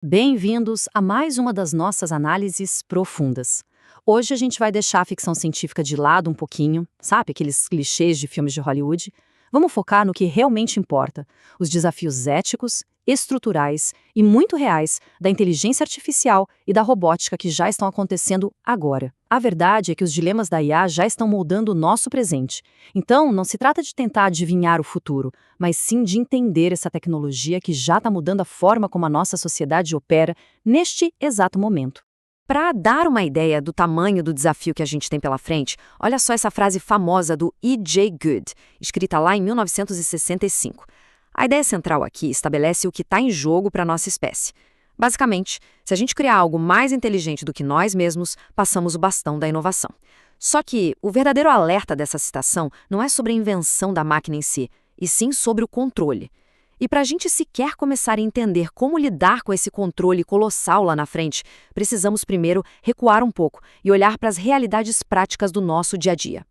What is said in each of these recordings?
Bem-vindos a mais uma das nossas análises profundas. Hoje a gente vai deixar a ficção científica de lado um pouquinho, sabe, aqueles clichês de filmes de Hollywood. Vamos focar no que realmente importa, os desafios éticos, estruturais e muito reais da inteligência artificial e da robótica que já estão acontecendo agora. A verdade é que os dilemas da IA já estão moldando o nosso presente. Então, não se trata de tentar adivinhar o futuro, mas sim de entender essa tecnologia que já está mudando a forma como a nossa sociedade opera neste exato momento. Para dar uma ideia do tamanho do desafio que a gente tem pela frente, olha só essa frase famosa do E.J. Good, escrita lá em 1965. A ideia central aqui estabelece o que está em jogo para a nossa espécie. Basicamente, se a gente criar algo mais inteligente do que nós mesmos, passamos o bastão da inovação. Só que o verdadeiro alerta dessa citação não é sobre a invenção da máquina em si, e sim sobre o controle. E para a gente sequer começar a entender como lidar com esse controle colossal lá na frente, precisamos primeiro recuar um pouco e olhar para as realidades práticas do nosso dia a dia.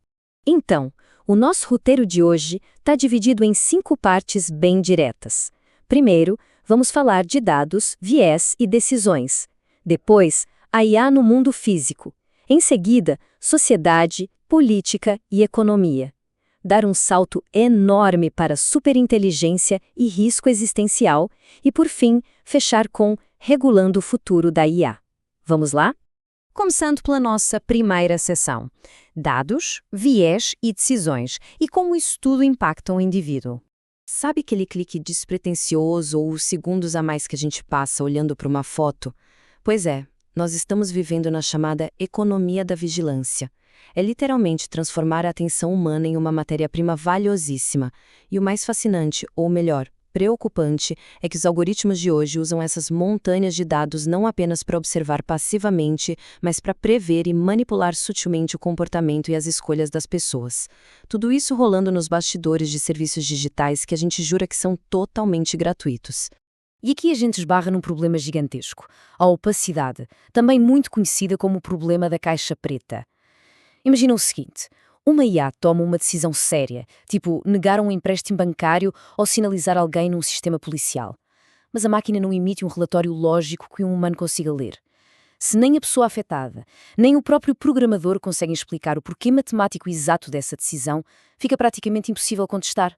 Então, o nosso roteiro de hoje está dividido em 5 partes bem diretas. Primeiro, vamos falar de dados, viés e decisões. Depois, a IA no mundo físico. Em seguida, sociedade, política e economia. Dar um salto enorme para superinteligência e risco existencial e, por fim, fechar com regulando o futuro da IA. Vamos lá? Começando pela nossa primeira seção. Dados, viés e decisões, e como isso tudo impacta o indivíduo. Sabe aquele clique despretensioso ou os segundos a mais que a gente passa olhando para uma foto? Pois é, nós estamos vivendo na chamada economia da vigilância. É literalmente transformar a atenção humana em uma matéria-prima valiosíssima. E o mais fascinante, ou melhor, preocupante, é que os algoritmos de hoje usam essas montanhas de dados não apenas para observar passivamente, mas para prever e manipular sutilmente o comportamento e as escolhas das pessoas. Tudo isso rolando nos bastidores de serviços digitais que a gente jura que são totalmente gratuitos. E aqui a gente esbarra num problema gigantesco, a opacidade, também muito conhecida como o problema da caixa preta. Imagina o seguinte, uma IA toma uma decisão séria, tipo negar um empréstimo bancário ou sinalizar alguém num sistema policial. Mas a máquina não emite um relatório lógico que um humano consiga ler. Se nem a pessoa afetada, nem o próprio programador conseguem explicar o porquê matemático exato dessa decisão, fica praticamente impossível contestar.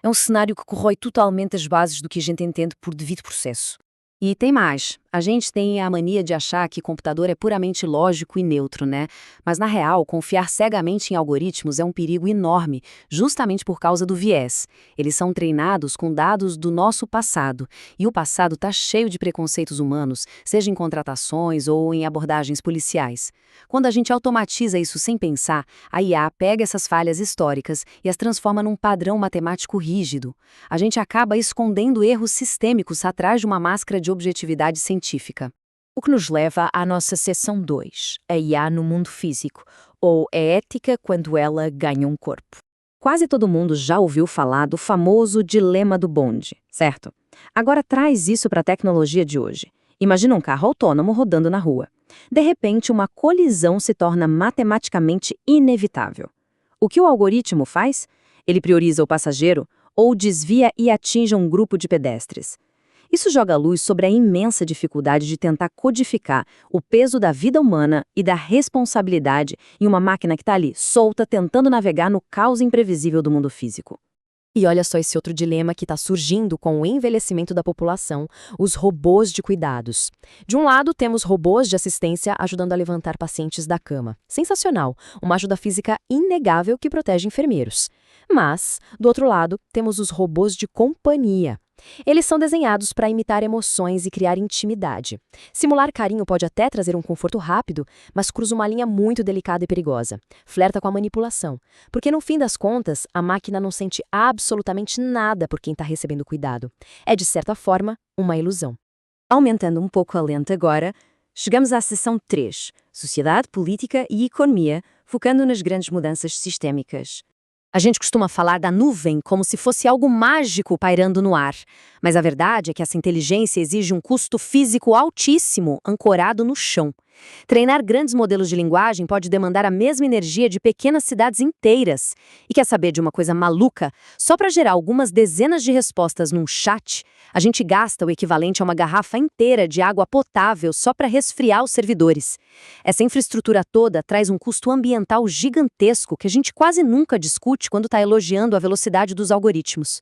É um cenário que corrói totalmente as bases do que a gente entende por devido processo. E tem mais. A gente tem a mania de achar que computador é puramente lógico e neutro, né? Mas, na real, confiar cegamente em algoritmos é um perigo enorme, justamente por causa do viés. Eles são treinados com dados do nosso passado. E o passado está cheio de preconceitos humanos, seja em contratações ou em abordagens policiais. Quando a gente automatiza isso sem pensar, a IA pega essas falhas históricas e as transforma num padrão matemático rígido. A gente acaba escondendo erros sistêmicos atrás de uma máscara de objetividade científica. O que nos leva à nossa seção 2, a IA no mundo físico, ou a ética quando ela ganha um corpo. Quase todo mundo já ouviu falar do famoso dilema do bonde, certo? Agora traz isso para a tecnologia de hoje. Imagina um carro autônomo rodando na rua. De repente, uma colisão se torna matematicamente inevitável. O que o algoritmo faz? Ele prioriza o passageiro ou desvia e atinge um grupo de pedestres. Isso joga luz sobre a imensa dificuldade de tentar codificar o peso da vida humana e da responsabilidade em uma máquina que está ali, solta, tentando navegar no caos imprevisível do mundo físico. E olha só esse outro dilema que está surgindo com o envelhecimento da população, os robôs de cuidados. De um lado, temos robôs de assistência ajudando a levantar pacientes da cama. Sensacional, uma ajuda física inegável que protege enfermeiros. Mas, do outro lado, temos os robôs de companhia. Eles são desenhados para imitar emoções e criar intimidade. Simular carinho pode até trazer um conforto rápido, mas cruza uma linha muito delicada e perigosa. Flerta com a manipulação. Porque no fim das contas, a máquina não sente absolutamente nada por quem está recebendo cuidado. É, de certa forma, uma ilusão. Aumentando um pouco a lente agora, chegamos à seção 3, Sociedade, Política e Economia, focando nas grandes mudanças sistêmicas. A gente costuma falar da nuvem como se fosse algo mágico pairando no ar, mas a verdade é que essa inteligência exige um custo físico altíssimo ancorado no chão. Treinar grandes modelos de linguagem pode demandar a mesma energia de pequenas cidades inteiras. E quer saber de uma coisa maluca? Só para gerar algumas dezenas de respostas num chat, a gente gasta o equivalente a uma garrafa inteira de água potável só para resfriar os servidores. Essa infraestrutura toda traz um custo ambiental gigantesco que a gente quase nunca discute quando está elogiando a velocidade dos algoritmos.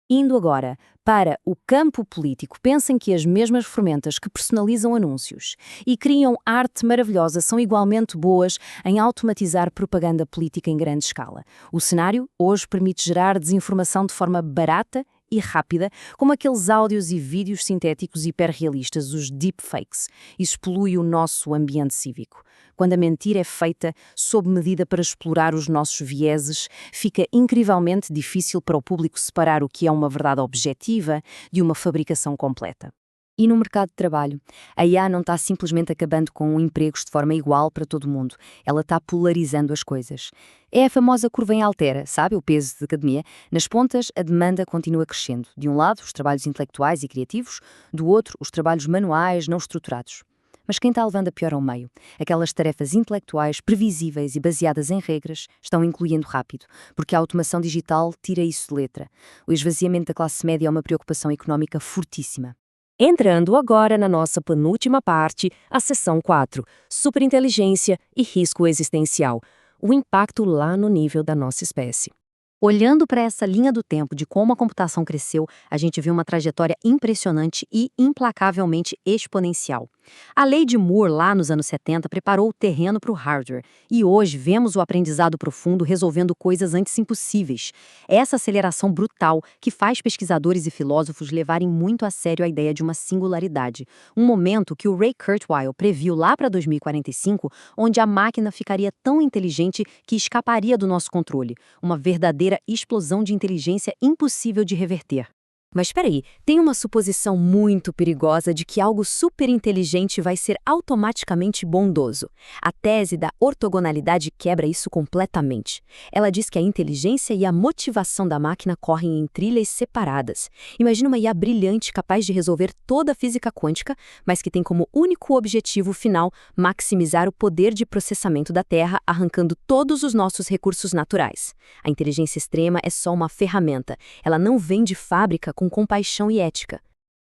Indo agora para o campo político, pensem que as mesmas ferramentas que personalizam anúncios e criam arte maravilhosa são igualmente boas em automatizar propaganda política em grande escala. O cenário hoje permite gerar desinformação de forma barata e rápida, como aqueles áudios e vídeos sintéticos hiperrealistas, os deepfakes. Isso polui o nosso ambiente cívico. Quando a mentira é feita sob medida para explorar os nossos vieses, fica incrivelmente difícil para o público separar o que é uma verdade objetiva de uma fabricação completa. E no mercado de trabalho, a IA não está simplesmente acabando com empregos de forma igual para todo mundo. Ela está polarizando as coisas. É a famosa curva em altera, sabe? O peso de academia. Nas pontas, a demanda continua crescendo. De um lado, os trabalhos intelectuais e criativos, do outro, os trabalhos manuais não estruturados. Mas quem está levando a pior ao meio? Aquelas tarefas intelectuais, previsíveis e baseadas em regras, estão incluindo rápido, porque a automação digital tira isso de letra. O esvaziamento da classe média é uma preocupação económica fortíssima. Entrando agora na nossa penúltima parte, a seção 4, superinteligência e risco existencial, o impacto lá no nível da nossa espécie. Olhando para essa linha do tempo de como a computação cresceu, a gente vê uma trajetória impressionante e implacavelmente exponencial. A lei de Moore, lá nos anos 70, preparou o terreno para o hardware, e hoje vemos o aprendizado profundo resolvendo coisas antes impossíveis. É essa aceleração brutal que faz pesquisadores e filósofos levarem muito a sério a ideia de uma singularidade, um momento que o Ray Kurzweil previu lá para 2045, onde a máquina ficaria tão inteligente que escaparia do nosso controle, uma verdadeira explosão de inteligência impossível de reverter. Mas espera aí, tem uma suposição muito perigosa de que algo superinteligente vai ser automaticamente bondoso. A tese da ortogonalidade quebra isso completamente. Ela diz que a inteligência e a motivação da máquina correm em trilhas separadas. Imagina uma IA brilhante capaz de resolver toda a física quântica, mas que tem como único objetivo final maximizar o poder de processamento da Terra, arrancando todos os nossos recursos naturais. A inteligência extrema é só uma ferramenta. Ela não vem de fábrica com compaixão e ética.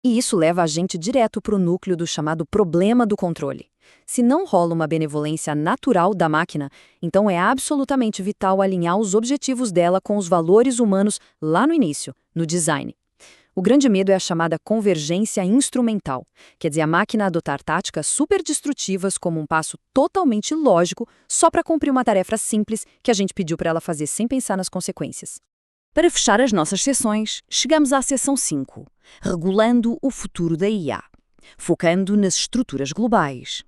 E isso leva a gente direto para o núcleo do chamado problema do controle. Se não rola uma benevolência natural da máquina, então é absolutamente vital alinhar os objetivos dela com os valores humanos lá no início, no design. O grande medo é a chamada convergência instrumental, quer dizer, a máquina adotar táticas superdestrutivas como um passo totalmente lógico só para cumprir uma tarefa simples que a gente pediu para ela fazer sem pensar nas consequências. Para fechar as nossas sessões, chegamos à seção 5, regulando o futuro da IA, focando nas estruturas globais.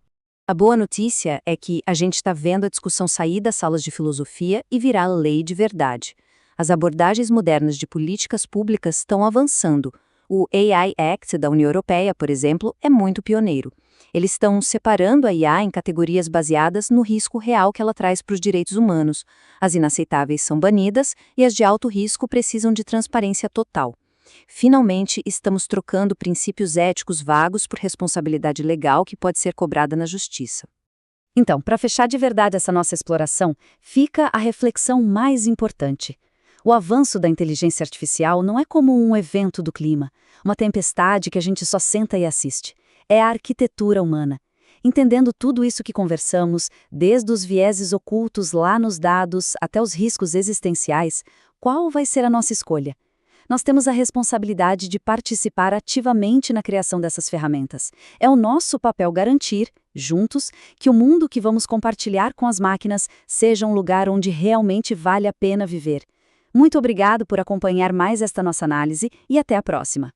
A boa notícia é que a gente está vendo a discussão sair das salas de filosofia e virar lei de verdade. As abordagens modernas de políticas públicas estão avançando. O AI Act da União Europeia, por exemplo, é muito pioneiro. Eles estão separando a IA em categorias baseadas no risco real que ela traz para os direitos humanos. As inaceitáveis são banidas e as de alto risco precisam de transparência total. Finalmente, estamos trocando princípios éticos vagos por responsabilidade legal que pode ser cobrada na justiça. Então, para fechar de verdade essa nossa exploração, fica a reflexão mais importante. O avanço da inteligência artificial não é como um evento do clima, uma tempestade que a gente só senta e assiste. É a arquitetura humana. Entendendo tudo isso que conversamos, desde os vieses ocultos lá nos dados até os riscos existenciais, qual vai ser a nossa escolha? Nós temos a responsabilidade de participar ativamente na criação dessas ferramentas. É o nosso papel garantir, juntos, que o mundo que vamos compartilhar com as máquinas seja um lugar onde realmente vale a pena viver. Muito obrigado por acompanhar mais esta nossa análise e até a próxima.